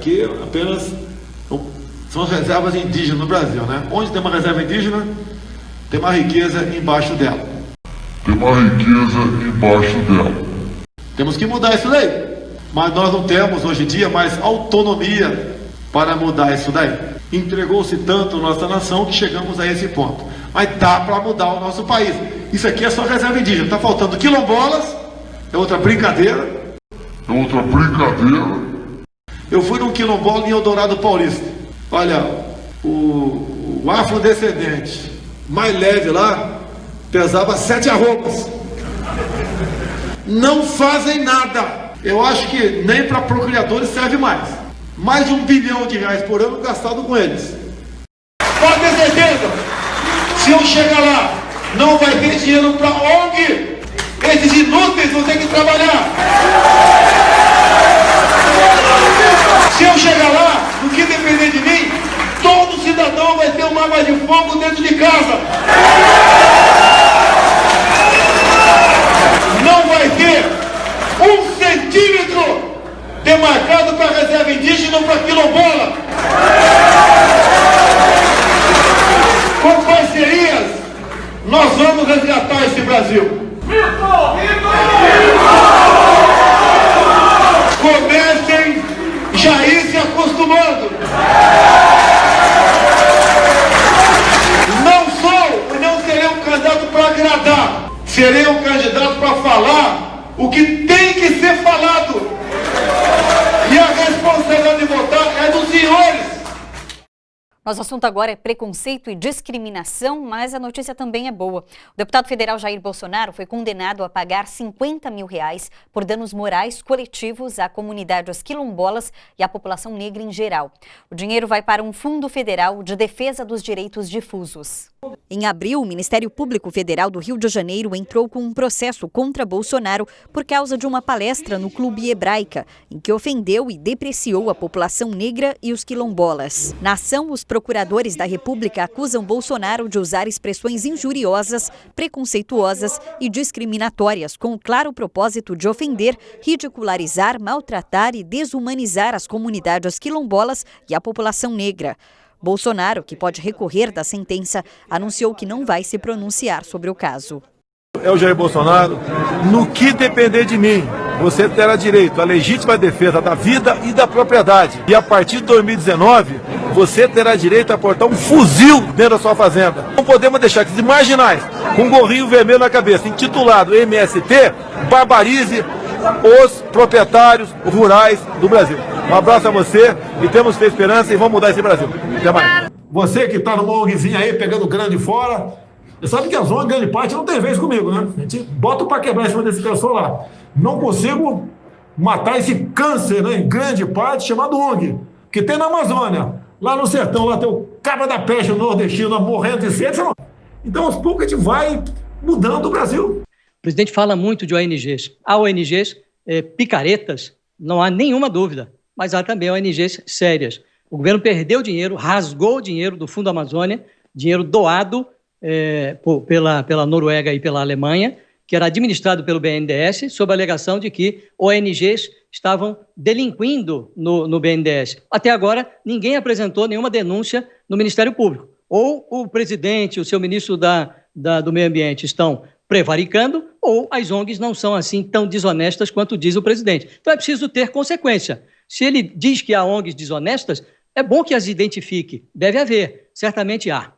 aqui apenas são as reservas indígenas no Brasil, né? Onde tem uma reserva indígena, tem uma riqueza embaixo dela. Temos que mudar isso daí. Mas nós não temos hoje em dia mais autonomia para mudar isso daí. Entregou-se tanto nossa nação que chegamos a esse ponto. Mas dá para mudar o nosso país. Isso aqui é só reserva indígena. Está faltando quilombolas, é outra brincadeira. Eu fui num quilombola em Eldorado Paulista. Olha, o afrodescendente mais leve lá pesava 7 arrobas. Não fazem nada. Eu acho que nem para procriadores serve mais. Mais de R$1 bilhão por ano gastado com eles. Pode ter certeza, se eu chegar lá, não vai ter dinheiro para ONG. Esses inúteis vão ter que trabalhar. Se eu chegar lá, no que depender de mim, todo cidadão vai ter uma arma de fogo dentro de casa. Não vai ter 1 centímetro demarcado para reserva indígena ou para quilombola. Com parcerias, nós vamos resgatar esse Brasil. Comecem já ir se acostumando. Não sou e não serei um candidato para agradar. Serei um candidato para falar o que tem que ser falado. E a responsabilidade de votar é dos senhores. Nosso assunto agora é preconceito e discriminação, mas a notícia também é boa. O deputado federal Jair Bolsonaro foi condenado a pagar R$50 mil por danos morais coletivos a comunidades quilombolas e à população negra em geral. O dinheiro vai para um fundo federal de defesa dos direitos difusos. Em abril, o Ministério Público Federal do Rio de Janeiro entrou com um processo contra Bolsonaro por causa de uma palestra no Clube Hebraica, em que ofendeu e depreciou a população negra e os quilombolas. Na ação, os procuradores da República acusam Bolsonaro de usar expressões injuriosas, preconceituosas e discriminatórias, com o claro propósito de ofender, ridicularizar, maltratar e desumanizar as comunidades quilombolas e a população negra. Bolsonaro, que pode recorrer da sentença, anunciou que não vai se pronunciar sobre o caso. É o Jair Bolsonaro. No que depender de mim, você terá direito à legítima defesa da vida e da propriedade. E a partir de 2019, você terá direito a portar um fuzil dentro da sua fazenda. Não podemos deixar que os marginais, com um gorrinho vermelho na cabeça, intitulado MST, barbarize os proprietários rurais do Brasil. Um abraço a você e temos fé, esperança e vamos mudar esse Brasil. Até mais. Você que está numa ONGzinha aí, pegando grana de fora, você sabe que as ONGs, grande parte, não tem vez comigo, né? A gente bota para quebrar em cima desse pessoal lá. Não consigo matar esse câncer, né, em grande parte, chamado ONG, que tem na Amazônia. Lá no sertão, lá tem o cabra da peste nordestino morrendo de sede. Então, aos poucos, a gente vai mudando o Brasil. O presidente fala muito de ONGs. Há ONGs picaretas, não há nenhuma dúvida, mas há também ONGs sérias. O governo perdeu dinheiro, rasgou o dinheiro do Fundo Amazônia, dinheiro doado pela Noruega e pela Alemanha, que era administrado pelo BNDES, sob a alegação de que ONGs estavam delinquindo no BNDES. Até agora, ninguém apresentou nenhuma denúncia no Ministério Público. Ou o presidente, o seu ministro do Meio Ambiente estão prevaricando, ou as ONGs não são assim tão desonestas quanto diz o presidente. Então é preciso ter consequência. Se ele diz que há ONGs desonestas, é bom que as identifique. Deve haver, certamente há.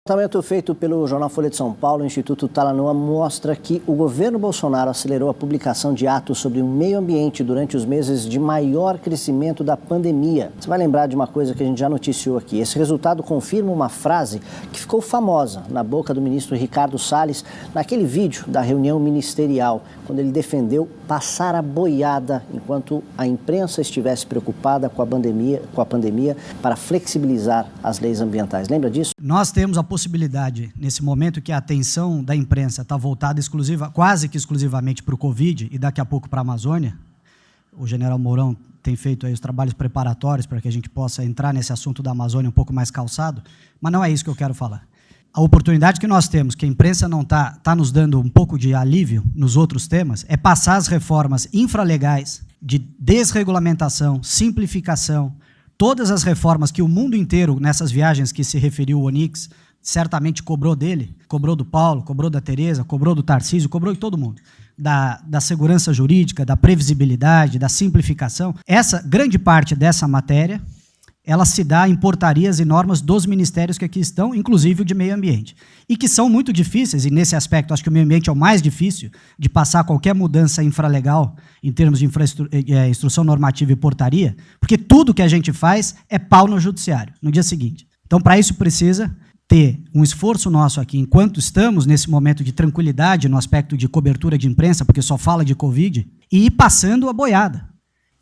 O levantamento feito pelo jornal Folha de São Paulo, o Instituto Talanoa, mostra que o governo Bolsonaro acelerou a publicação de atos sobre o meio ambiente durante os meses de maior crescimento da pandemia. Você vai lembrar de uma coisa que a gente já noticiou aqui. Esse resultado confirma uma frase que ficou famosa na boca do ministro Ricardo Salles naquele vídeo da reunião ministerial, quando ele defendeu passar a boiada enquanto a imprensa estivesse preocupada com a pandemia para flexibilizar as leis ambientais. Lembra disso? Nós temos a possibilidade, nesse momento que a atenção da imprensa está voltada quase que exclusivamente para o Covid e daqui a pouco para a Amazônia, o general Mourão tem feito aí os trabalhos preparatórios para que a gente possa entrar nesse assunto da Amazônia um pouco mais calçado, mas não é isso que eu quero falar. a oportunidade que nós temos, que a imprensa não está nos dando um pouco de alívio nos outros temas, é passar as reformas infralegais de desregulamentação, simplificação, todas as reformas que o mundo inteiro, nessas viagens que se referiu o Onyx, certamente cobrou dele, cobrou do Paulo, cobrou da Tereza, cobrou do Tarcísio, cobrou de todo mundo. Da segurança jurídica, da previsibilidade, da simplificação. Essa grande parte dessa matéria, ela se dá em portarias e normas dos ministérios que aqui estão, inclusive o de meio ambiente, e que são muito difíceis, e nesse aspecto acho que o meio ambiente é o mais difícil de passar qualquer mudança infralegal em termos de instrução normativa e portaria, porque tudo que a gente faz é pau no judiciário, no dia seguinte. Então, para isso precisa ter um esforço nosso aqui, enquanto estamos nesse momento de tranquilidade no aspecto de cobertura de imprensa, porque só fala de Covid, e ir passando a boiada.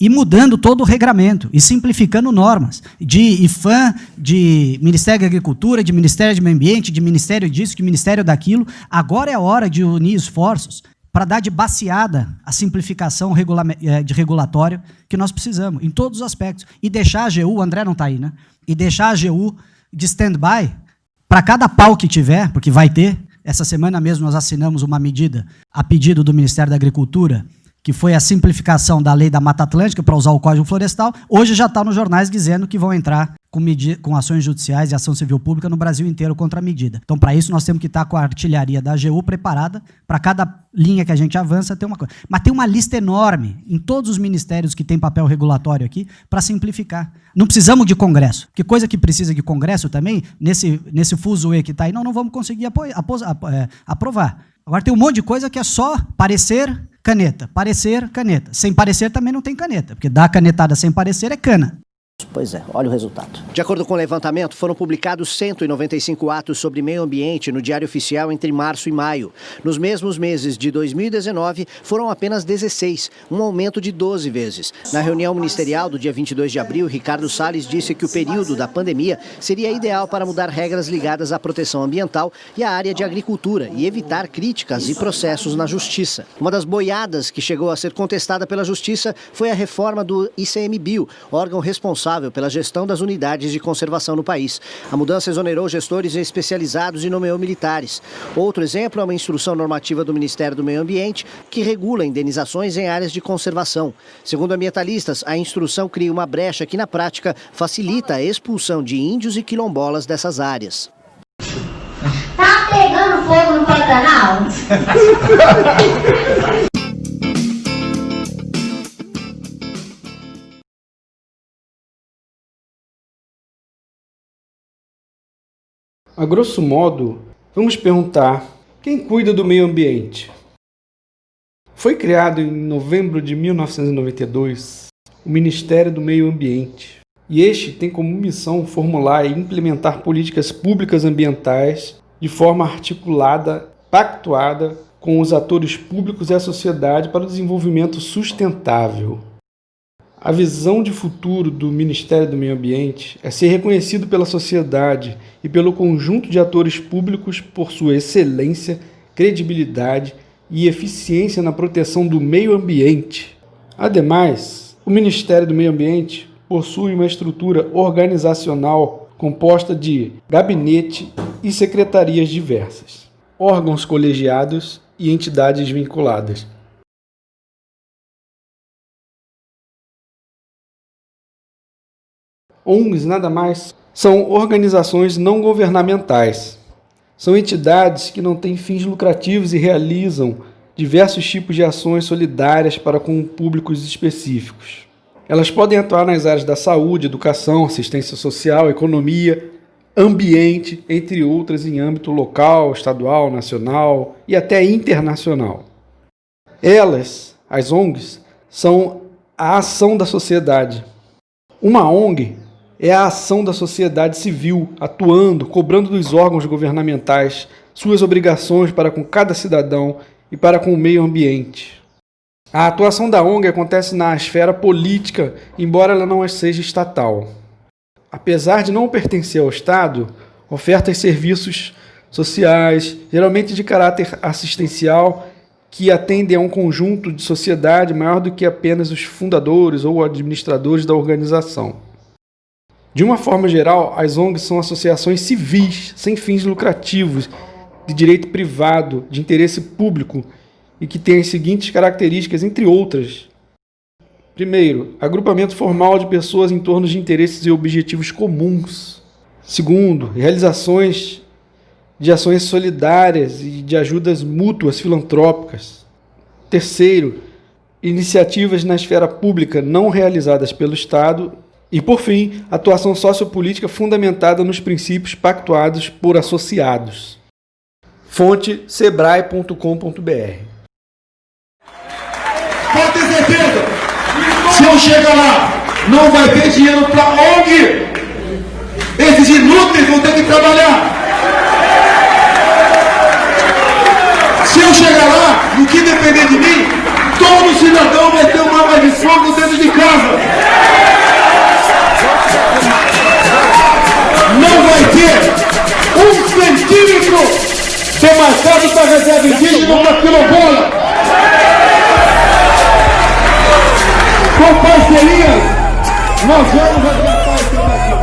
E mudando todo o regramento, e simplificando normas, de IFAM, de Ministério da Agricultura, de Ministério do Meio Ambiente, de Ministério disso, de Ministério daquilo. Agora é a hora de unir esforços para dar de baseada a simplificação de regulatório que nós precisamos, em todos os aspectos. E deixar a AGU, o André não está aí, né? E deixar a AGU de stand-by para cada pau que tiver, porque vai ter. Essa semana mesmo nós assinamos uma medida a pedido do Ministério da Agricultura, que foi a simplificação da lei da Mata Atlântica para usar o Código Florestal. Hoje já está nos jornais dizendo que vão entrar com ações judiciais e ação civil pública no Brasil inteiro contra a medida. Então, para isso, nós temos que estar com a artilharia da AGU preparada para cada linha que a gente avança ter uma coisa. Mas tem uma lista enorme em todos os ministérios que tem papel regulatório aqui para simplificar. Não precisamos de Congresso. Que coisa que precisa de Congresso também, nesse fuzuê que está aí, não vamos conseguir aprovar. Agora tem um monte de coisa que é só parecer, caneta. Parecer, caneta. Sem parecer também não tem caneta, porque dar canetada sem parecer é cana. Pois é, olha o resultado. De acordo com o levantamento, foram publicados 195 atos sobre meio ambiente no Diário Oficial entre março e maio. Nos mesmos meses de 2019, foram apenas 16, um aumento de 12 vezes. Na reunião ministerial do dia 22 de abril, Ricardo Salles disse que o período da pandemia seria ideal para mudar regras ligadas à proteção ambiental e à área de agricultura e evitar críticas e processos na Justiça. Uma das boiadas que chegou a ser contestada pela Justiça foi a reforma do ICMBio, órgão responsável pela gestão das unidades de conservação no país. A mudança exonerou gestores especializados e nomeou militares. Outro exemplo é uma instrução normativa do Ministério do Meio Ambiente que regula indenizações em áreas de conservação. Segundo ambientalistas, a instrução cria uma brecha que, na prática, facilita a expulsão de índios e quilombolas dessas áreas. Tá pegando fogo no Pantanal? A grosso modo, vamos perguntar: quem cuida do meio ambiente? Foi criado em novembro de 1992 o Ministério do Meio Ambiente, e este tem como missão formular e implementar políticas públicas ambientais de forma articulada, pactuada com os atores públicos e a sociedade para o desenvolvimento sustentável. A visão de futuro do Ministério do Meio Ambiente é ser reconhecido pela sociedade e pelo conjunto de atores públicos por sua excelência, credibilidade e eficiência na proteção do meio ambiente. Ademais, o Ministério do Meio Ambiente possui uma estrutura organizacional composta de gabinete e secretarias diversas, órgãos colegiados e entidades vinculadas. ONGs nada mais são organizações não governamentais. São entidades que não têm fins lucrativos e realizam diversos tipos de ações solidárias para com públicos específicos. Elas podem atuar nas áreas da saúde, educação, assistência social, economia, ambiente, entre outras em âmbito local, estadual, nacional e até internacional. Elas, as ONGs, são a ação da sociedade. Uma ONG é a ação da sociedade civil, atuando, cobrando dos órgãos governamentais suas obrigações para com cada cidadão e para com o meio ambiente. A atuação da ONG acontece na esfera política, embora ela não seja estatal. Apesar de não pertencer ao Estado, oferta serviços sociais, geralmente de caráter assistencial, que atendem a um conjunto de sociedade maior do que apenas os fundadores ou administradores da organização. De uma forma geral, as ONGs são associações civis, sem fins lucrativos, de direito privado, de interesse público e que têm as seguintes características, entre outras. Primeiro, agrupamento formal de pessoas em torno de interesses e objetivos comuns. Segundo, realizações de ações solidárias e de ajudas mútuas filantrópicas. Terceiro, iniciativas na esfera pública não realizadas pelo Estado. E, por fim, atuação sociopolítica fundamentada nos princípios pactuados por associados. Fonte sebrae.com.br. Pode ter certeza, se eu chegar lá, não vai ter dinheiro para ONG. Esses inúteis vão ter que trabalhar. Se eu chegar lá, no que depender de mim, todo cidadão vai ter uma arma de fogo dentro de casa. Não vai ter 1 centímetro demarcado para reserva indígena ou para quilombola. Com parcerias, nós vamos resgatar esse Brasil.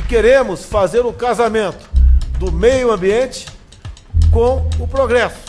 queremos fazer o casamento do meio ambiente com o progresso.